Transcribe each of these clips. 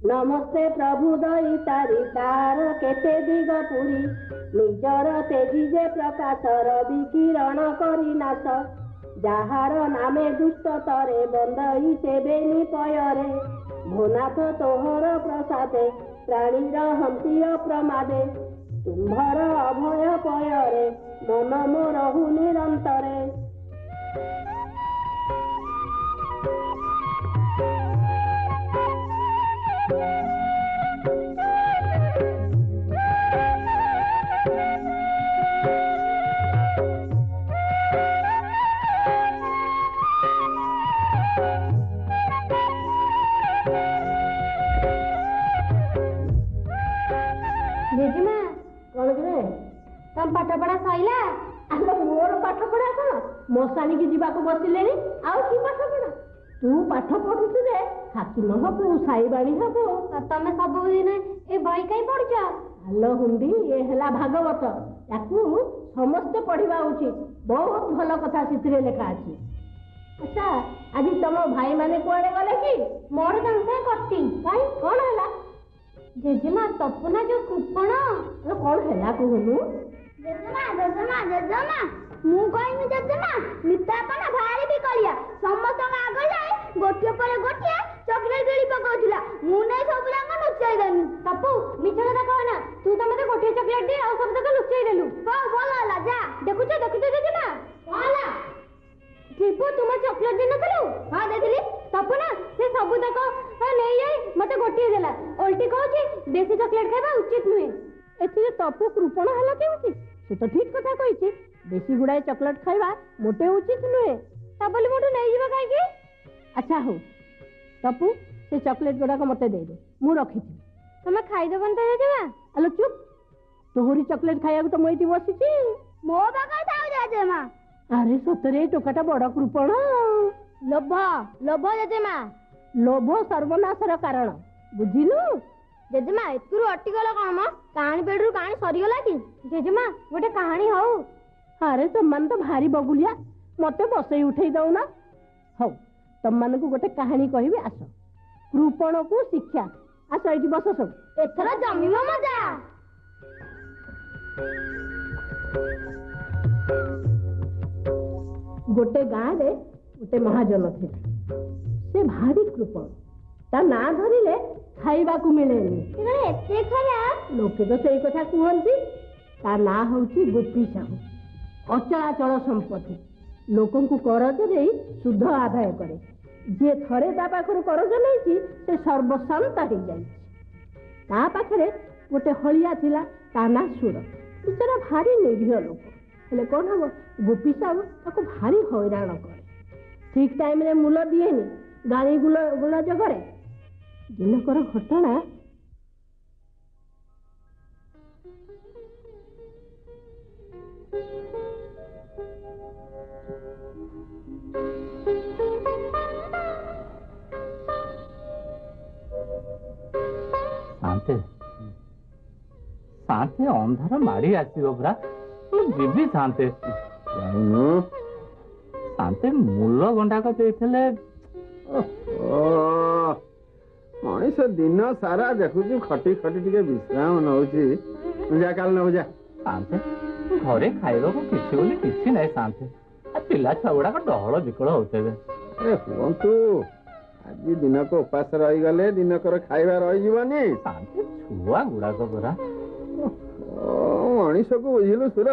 नमस्ते प्रभु दई तारी तार केते दिग पुरी निजर तेजी जे प्रकाशर विकिरण करी नाश ଯାହାର ନାମେ ଦୁଷ୍ଟ ତରେ ବନ୍ଦଇ ସେବେନି ପୟରେ ଭୋନାଥ ତୋହର ପ୍ରସାଦେ ପ୍ରାଣୀର ହନ୍ତିୟ ପ୍ରମାଦେ ତୁମ୍ଭର ଅଭୟ ପୟରେ ମନ ମୋ ରହୁ ନିରନ୍ତରେ। पाठ पढ़ा सैला मोर पाठ पढ़ा कौन मशाणी की जीवा को बसिले आउ की पाठ पढ़ा तू पाठ पढ़ुछु रे हाकिम हबु साईबाणी हबु तमे सब दिन ए बही कई पढ़ुछ हेलो हुंडी ए हला भागवत याकू समस्त पढ़िबा उचित बहुत भल कथा सिथिरे लेखा अछि। अच्छा आज तुम भाई माने कुआडे गले कि मोर संगे कटी काई कोन हला जेजेमा तपना जो कृपण कोन हला कहनु जेजेमा मु कहमी जेजेमा मितापना भारी भी कलिया समस्त आगे जाए गोटिए पर गोटिए चॉकलेट गिली पकाउथिला मु नै सब रंग लुचाई देनी तपु मिछड़ा कहना तू त मते गोटिए चॉकलेट दे आ सब तक लुचाई देलु हां बोला जा देखुछ जेजेमा होला दीपू तुम चॉकलेट दे नथलु हां देथिली तपु ना से सब तक नै जाई मते गोटिए देला उल्टी कहूची देसी चॉकलेट खाइबा उचित नुहे एथि तपु कृपण हला केमति से तो ठीक कथा कहिछि बेसी गुड़ाए चॉकलेट खाइबा मोटे उचित नुहे तबली मोटू नै जीवा काई की अच्छा हो तपु से चॉकलेट गुड़ा को मते दे दे मु रखी थी तमे खाइ देबन त जेजेमा अलो चुप तोहरी चॉकलेट खाइया को तो मोइटी बसिछि मो बाका थाउ जेजेमा अरे सतरे टोकाटा बड़ कृपण लोभ लोभ जेजेमा लोभ सर्वनाशर कारण बुझिलु जेजेमा एतुरु अटिगला कम कहानी पेडरू कहानी सरीगला कि जेजेमा गोटे कहानी हौ अरे तुम तो भारी बगुलिया मते बसई उठेई दउना हौ तुम मान को गोटे कहानी कहबे आस कृपण को शिक्षा आस एठी बस सब एथरा जमीमा मजा गोटे गाँ रे गोटे महाजन थिला से भारी कृपण ता ना धरिले खाइबा को मिलेनी एते खराब लोके तो सही कथा कहंती ता ना होची गोपी साहू अचलाचल संपत्ति लोकन को करज दे शुद्ध आदाय करे जे थरे ता पाखर करज नैची से सर्वशांत हो जाई ता पाखरे गोटे हलिया थिला ता ना सुर बेचारा भारी निरीह लोक हेले कोन हबो गोपी साहू ताको भारी हैरान करे ठीक टाइम रे मूल दिएनी गाड़ी गुला जगरे दिनकर घटना शांति शांति अंधार माड़ी आसो परा जीवी शांति शांति मूल गंडाक देते मनीष दिन सारा देखुची खटी खटी टिके विश्राम नौची जा काल न जा शांति घरे खाइबा को किछि बोली किछि नै शांति पिला छुआ गुड़ा डहल विकल होते अरे हुंतु आज दिन को उपास रही गले दिन कर खाइबा रही जीवनी शांति छुआ गुड़ा को परा मनीष को बुझिलु सुर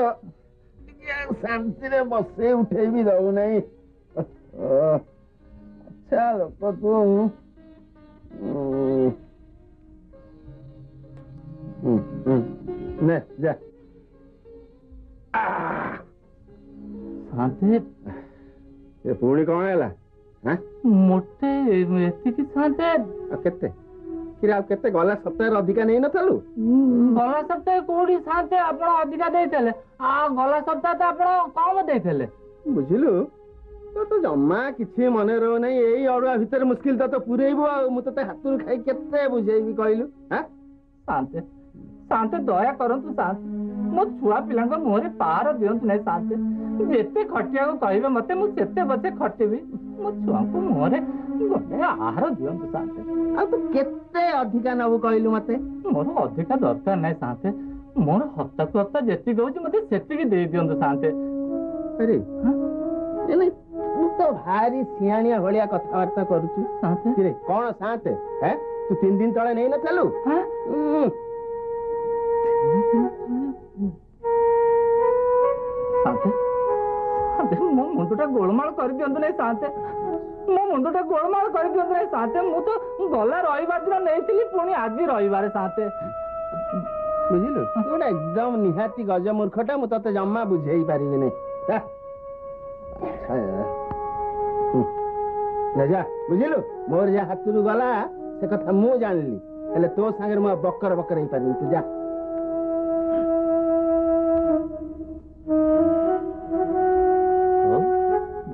शांति रे बसे उठे भी दउ नहीं अच्छा लोक तू ने जा शांति ये पुणी कौन है मोटे एतिकी शांति केते कि आ केते गला सप्ताह अधिका नहीं नथलु गला सप्ताह कोडी शांति आपण अधिका देइतले आ गला सप्ताह त आपण कम देइतले बुझिलु तो जम्मा किछि मने रहो नहीं एई अडुआ भीतर मुश्किल तो पुरेइबो आ मु तते हातुर खाई केते बुझेइबी कहलु हां शांति शांति दया करंतु शांति मो छुआ पिलांग मोरे पार दियंतु नै शांति जेते खटिया को कहबे मते मु सेते बचे खटेबी मो छुआ को मोरे ଗୋଟେ ଆହାର ଦିଅନ୍ତୁ ସାନ୍ତେ। ଆଉ ତୁ କେତେ ଅଧିକା ନବୁ କହିଲୁ ମତେ? ମୋର ଅଧିକା ଦରକାର ନାହିଁ ସାନ୍ତେ, ମୋର ହପ୍ତାକୁ ହପ୍ତା ଯେତିକି ହଉଛି ମତେ ସେତିକି ଦେଇ ଦିଅନ୍ତୁ ସାନ୍ତେ। ଆରେ ନାଇଁ ତୁ ତ ଭାରି ସିଆଣିଆ ଭଳିଆ କଥାବାର୍ତ୍ତା କରୁଛୁ। ସାନ୍ତେ କିରେ କଣ ସାନ୍ତେ? ତୁ 3 ଦିନ ତଳେ ନେଇନଥିଲୁ? ସାନ୍ତେ ମୋ ମୁଣ୍ଡଟା ଗୋଳମାଳ କରିଦିଅନ୍ତୁ ନାଇଁ ସାନ୍ତେ, ମୋ ମୁଣ୍ଡଟା ଗୋଳମାଳ କରିଦିଅନ୍ତୁ ନାଇଁ ସାନ୍ତେ। ମୁଁ ତ ଗଲା ରବିବାର ଦିନ ନେଇଥିଲି, ପୁଣି ଆଜି ରବିବାର ସାନ୍ତେ। ବୁଝିଲୁ ତୁ ଗୋଟେ ଏକଦମ ନିହାତି ଗଜମୂର୍ଖଟା, ମୁଁ ତତେ ଜମା ବୁଝେଇ ପାରିବିନି। ଯା ବୁଝିଲୁ, ମୋର ଯାହା ହାତରୁ ଗଲା ସେ କଥା ମୁଁ ଜାଣିଲି, ହେଲେ ତୋ ସାଙ୍ଗରେ ମୁଁ ବକର ବକର ହେଇପାରିବି। ତୁ ଯା।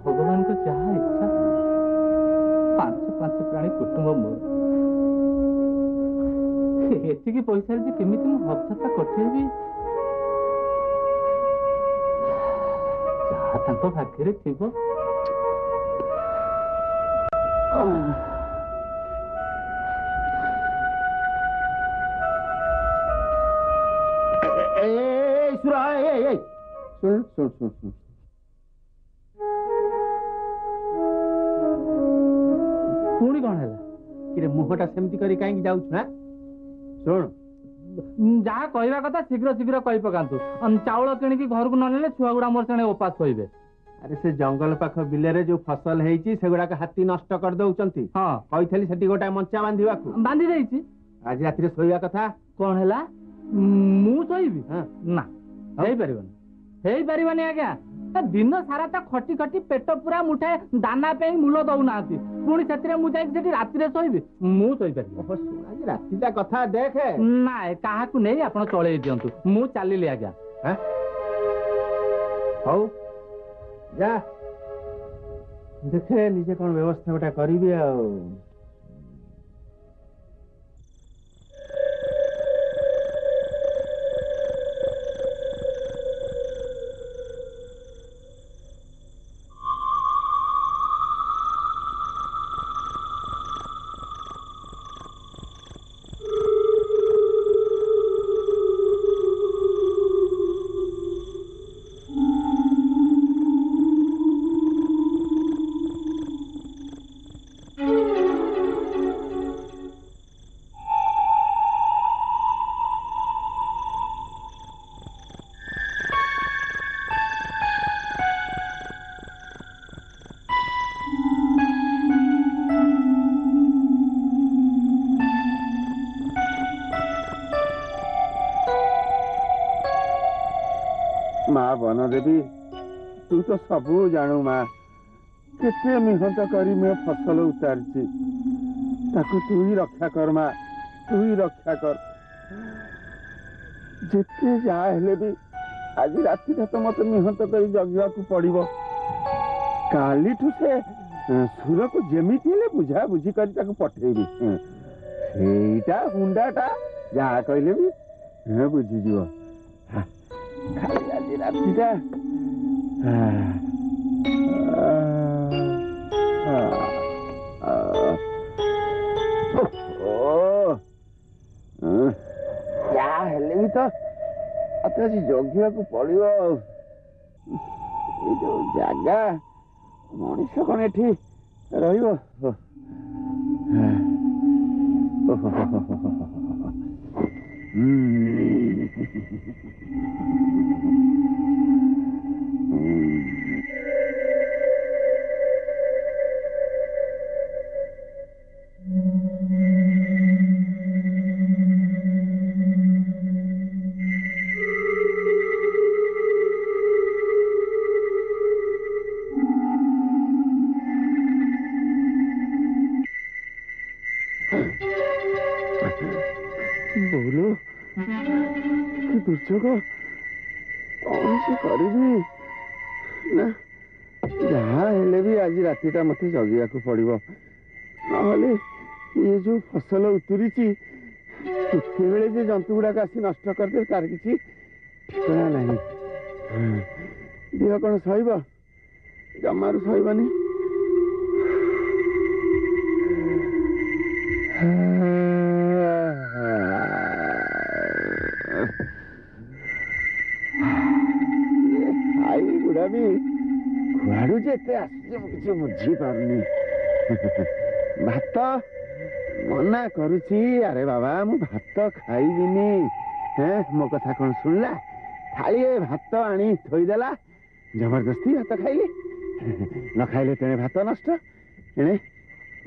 ଭଗବାନଙ୍କ ଯାହା ଇଚ୍ଛା। 5 ପ୍ରାଣୀ କୁଟୁମ୍ବ ମୋର, ଏତିକି ପଇସାରେ ଯେ କେମିତି ମୁଁ ହପ୍ତାଟା କଟେଇବି, ଯାହା ତାଙ୍କ ଭାଗ୍ୟରେ ଥିବ। ଶୁଣ ଶୁଣ ଶୁଣ ଶୁଣ, ପୁଣି କଣ ହେଲା? କିରେ ମୁହଁଟା ସେମିତି କରି କାହିଁକି ଯାଉଛୁ? ଶୁଣ, ଯାହା କହିବା କଥା ଶୀଘ୍ର ଶୀଘ୍ର କହି ପକାନ୍ତୁ। ଚାଉଳ କିଣିକି ଘରକୁ ନ ନେଲେ ଛୁଆ ଗୁଡା ମୋର ସେଣେ ଉପାସ ଶୋଇବେ। ଆରେ ସେ ଜଙ୍ଗଲ ପାଖ ବିଲରେ ଯୋଉ ଫସଲ ହେଇଛି ସେଗୁଡାକ ହାତୀ ନଷ୍ଟ କରିଦଉଛନ୍ତି। ହଁ କହିଥିଲି ସେଠି ଗୋଟେ ମଞ୍ଚା ବାନ୍ଧିବାକୁ, ବାନ୍ଧି ଦେଇଛି। ଆଜି ରାତିରେ ଶୋଇବା କଥା। କଣ ହେଲା? ମୁଁ ଶୋଇବି? ନା, ହେଇପାରିବନି, ହେଇପାରିବନି ଆଜ୍ଞା। ଦିନ ସାରା ତ ଖଟି ଖଟି ପେଟ ପୁରା ମୁଠାଏ ଦାନା ପାଇଁ ମୂଲ ଦଉନାହାନ୍ତି, ପୁଣି ସେଥିରେ ମୁଁ ଯାଇକି ସେଠି ରାତିରେ ଶୋଇବି? ମୁଁ ଶୋଇପାରିବି। ଆଜି ରାତିଟା କଥା ଦେଖେ। ନାଇଁ, କାହାକୁ ନେଇ ଆପଣ ଚଳେଇ ଦିଅନ୍ତୁ, ମୁଁ ଚାଲିଲି ଆଜ୍ଞା। ହଉ ଯା, ଦେଖେ ନିଜେ କଣ ବ୍ୟବସ୍ଥା ଗୋଟେ କରିବି ଆଉ। ମା ବନଦେବୀ, ତୁ ତ ସବୁ ଜାଣୁ ମା, କେତେ ମିହନ୍ତ କରି ମୁଁ ଫସଲ ଉତାରିଛି, ତାକୁ ତୁ ହିଁ ରକ୍ଷା କର ମା, ତୁ ହିଁ ରକ୍ଷା କର। ଯେତେ ଯାହା ହେଲେ ବି ଆଜି ରାତିଟା ତ ମତେ ମିହନ୍ତ କରି ଜଗିବାକୁ ପଡିବ। କାଲିଠୁ ସେ ସୁରକୁ ଯେମିତି ହେଲେ ବୁଝାବୁଝି କରି ତାକୁ ପଠେଇବି। ସେଇଟା ହୁଣ୍ଡାଟା ଯାହା କହିଲେ ବି ବୁଝିଯିବ। ଖାଲି ଆଜି ରାତିଟା ଯାହା ହେଲେ ବି ତ ମତେ ଆଜି ଜଗିବାକୁ ପଡିବ। ଆଉ ଏଇ ଯୋଉ ଜାଗା, ମଣିଷ କଣ ଏଠି ରହିବ? ବୋଉଲୋ, କି ଦୁର୍ଯୋଗ! କଣ ସେ କରିବି? ନା, ଯାହା ହେଲେ ବି ଆଜି ରାତିଟା ମତେ ଜଗିବାକୁ ପଡିବ, ନହେଲେ ଇଏ ଯୋଉ ଫସଲ ଉତୁରିଛି କେତେବେଳେ ଯେ ଜନ୍ତୁ ଗୁଡାକ ଆସି ନଷ୍ଟ କରିଦେବେ ତାର କିଛି ଠିକଣା ନାହିଁ। ଦେହ କଣ ସହିବ? ଜମାରୁ ସହିବନି। ଏତେ ଆସୁଛି ମୁଁ କିଛି ବୁଝିପାରୁନି। ଭାତ ମନା କରୁଛି। ଆରେ ବାବା ମୁଁ ଭାତ ଖାଇବିନି। ମୋ କଥା କଣ ଶୁଣିଲା? ଥାଳିଏ ଭାତ ଆଣି ଥୋଇଦେଲା, ଜବରଦସ୍ତି ଭାତ ଖାଇଲି। ନ ଖାଇଲେ ତେଣେ ଭାତ ନଷ୍ଟ, ଏଣେ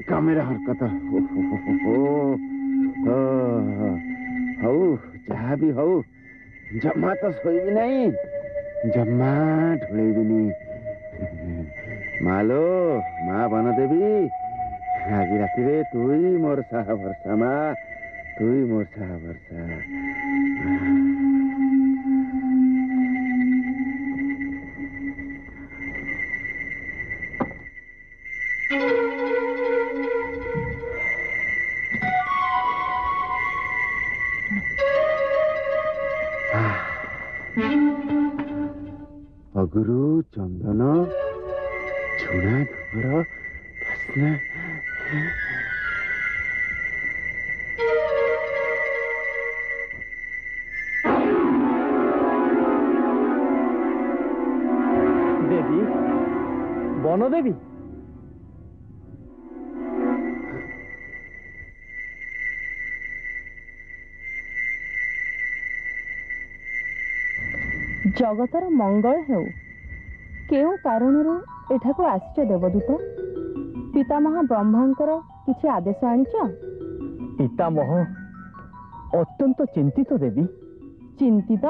କାମରେ ହରକତ। ହଉ ଯାହା ବି ହଉ, ଜମା ତ ଶୋଇବି ନାହିଁ, ଜମା ଢୁଳେଇବିନି। ମାଲୋ ମା ବନଦେବୀ, ଆଜି ରାତିରେ ତୁଇ ମୋର ସାହା ଭରସା। ମା ତୁଇ ମୋର ସାହା ଭରସା। ଅଗୁରୁ ଚନ୍ଦନ ଝୁଣା ଧୂପର ବାସ୍ନା। ଦେବୀ, ବନଦେବୀ, ଜଗତର ମଙ୍ଗଳ ହେଉ। କେଉଁ କାରଣରୁ ଏଠାକୁ ଆସିଛ ଦେବଦୂତ? ପିତାମହ ବ୍ରହ୍ମାଙ୍କର କିଛି ଆଦେଶ ଆଣିଛ? ପିତାମହ ଅତ୍ୟନ୍ତ ଚିନ୍ତିତ ଦେବୀ। ଚିନ୍ତିତ?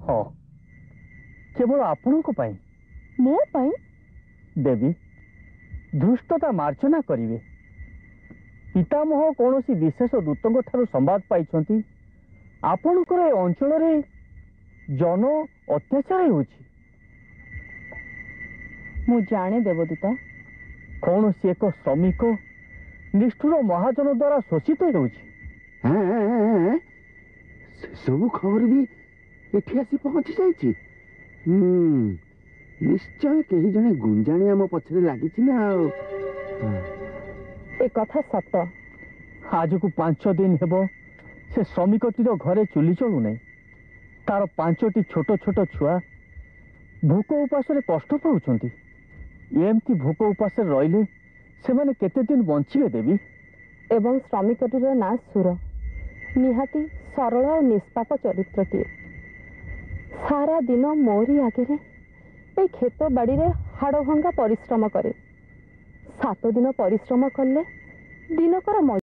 ହଁ, କେବଳ ଆପଣଙ୍କ ପାଇଁ। ମୋ ପାଇଁ? ଦେବୀ, ଧୃଷ୍ଟତା ମାର୍ଜନା କରିବେ। ପିତାମହ କୌଣସି ବିଶେଷ ଦୂତଙ୍କ ଠାରୁ ସମ୍ବାଦ ପାଇଛନ୍ତି ଆପଣଙ୍କର ଏ ଅଞ୍ଚଳରେ ଜନ ଅତ୍ୟାଚାର ହେଉଛି। ମୁଁ ଜାଣେ ଦେବଦୂତ। କୌଣସି ଏକ ଶ୍ରମିକ ନିଷ୍ଠୁର ମହାଜନ ଦ୍ୱାରା ଶୋଷିତ ହେଉଛି। ସବୁ ଖବର ବି ଏଠି ଆସି ପହଞ୍ଚି ଯାଇଛି। ନିଶ୍ଚୟ କେହି ଜଣେ ଗୁଞ୍ଜାଣୀ ଆମ ପଛରେ ଲାଗିଛି ନା। ଆଉ ଏ କଥା ସତ। ଆଜକୁ 5 ଦିନ ହେବ ସେ ଶ୍ରମିକଟିର ଘରେ ଚୁଲି ଚଳୁନାହିଁ। ତାର 5ଟି ଛୋଟ ଛୋଟ ଛୁଆ ଭୋକ ଉପାସରେ କଷ୍ଟ ପାଉଛନ୍ତି। ଏମିତି ଭୋକ ଉପାସରେ ରହିଲେ ସେମାନେ କେତେ ଦିନ ବଞ୍ଚିବେ ଦେବୀ? ଏବଂ ଶ୍ରମିକଟିର ନାଁ ସୁର। ନିହାତି ସରଳ ଓ ନିଷ୍ପାପ ଚରିତ୍ରଟିଏ। ସାରା ଦିନ ମୋରି ଆଗରେ এই କ୍ଷେତ ବାଡ଼ିରେ ହାଡ଼ ଭଙ୍ଗା ପରିଶ୍ରମ କରେ। 7 ଦିନ ପରିଶ୍ରମ କଲେ ଦିନକର